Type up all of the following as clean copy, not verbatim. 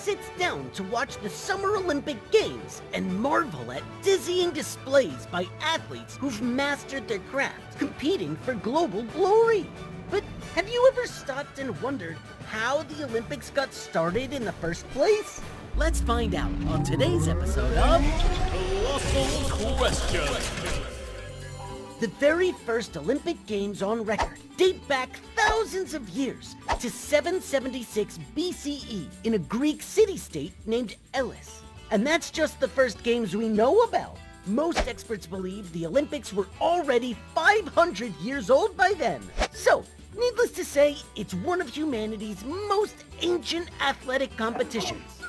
sits down to watch the Summer Olympic Games and marvel at dizzying displays by athletes who've mastered their craft, competing for global glory. But have you ever stopped and wondered how the Olympics got started in the first place? Let's find out on today's episode of Colossal Question. The very first Olympic Games on record date back thousands of years to 776 BCE in a Greek city-state named Elis. And that's just the first games we know about. Most experts believe the Olympics were already 500 years old by then. So, needless to say, it's one of humanity's most ancient athletic competitions.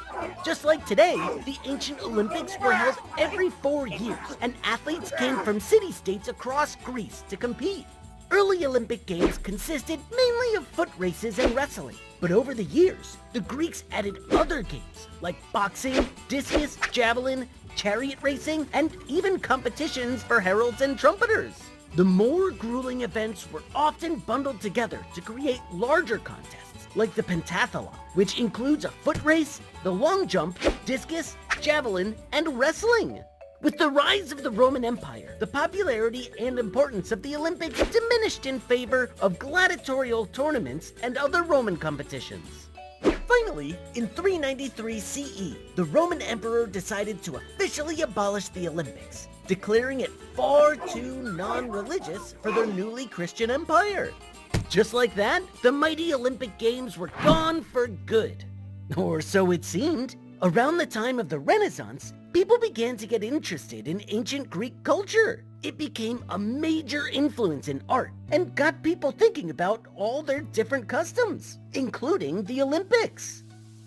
Just like today, the ancient Olympics were held every 4 years, and athletes came from city-states across Greece to compete. Early Olympic Games consisted mainly of foot races and wrestling, but over the years, the Greeks added other games like boxing, discus, javelin, chariot racing, and even competitions for heralds and trumpeters. The more grueling events were often bundled together to create larger contests, like the pentathlon, which includes a foot race, the long jump, discus, javelin, and wrestling. With the rise of the Roman Empire, the popularity and importance of the Olympics diminished in favor of gladiatorial tournaments and other Roman competitions. Finally, in 393 CE, the Roman Emperor decided to officially abolish the Olympics, declaring it far too non-religious for their newly Christian empire. Just like that, the mighty Olympic Games were gone for good. Or so it seemed. Around the time of the Renaissance, people began to get interested in ancient Greek culture. It became a major influence in art and got people thinking about all their different customs, including the Olympics.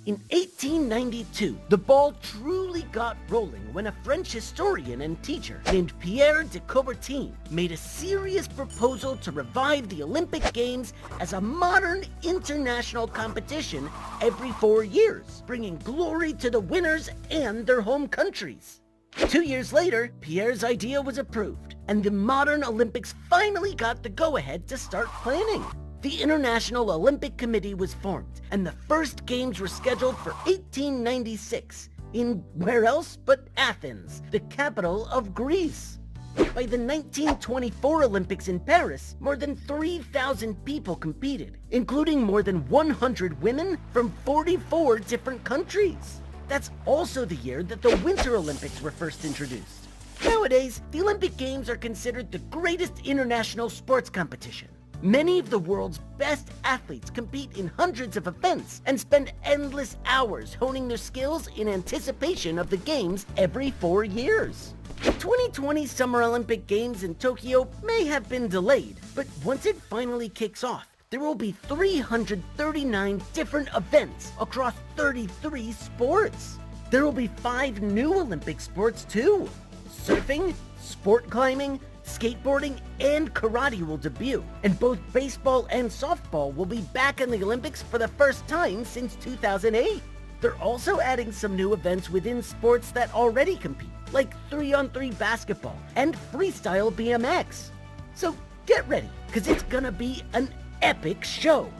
In 1892, the ball truly got rolling when a French historian and teacher named Pierre de Coubertin made a serious proposal to revive the Olympic Games as a modern international competition every 4 years, bringing glory to the winners and their home countries. 2 years later, Pierre's idea was approved, and the modern Olympics finally got the go-ahead to start planning. The International Olympic Committee was formed, and the first games were scheduled for 1896, in where else but Athens, the capital of Greece. By the 1924 Olympics in Paris, more than 3,000 people competed, including more than 100 women from 44 different countries. That's also the year that the Winter Olympics were first introduced. Nowadays, the Olympic Games are considered the greatest international sports competition. Many of the world's best athletes compete in hundreds of events and spend endless hours honing their skills in anticipation of the games every 4 years. The 2020 Summer Olympic Games in Tokyo may have been delayed, but once it finally kicks off, there will be 339 different events across 33 sports. There will be 5 new Olympic sports too. Surfing, sport climbing, skateboarding, and karate will debut, and both baseball and softball will be back in the Olympics for the first time since 2008. They're also adding some new events within sports that already compete, like 3-on-3 basketball and freestyle BMX. So get ready, because it's gonna be an epic show,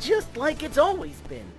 just like it's always been.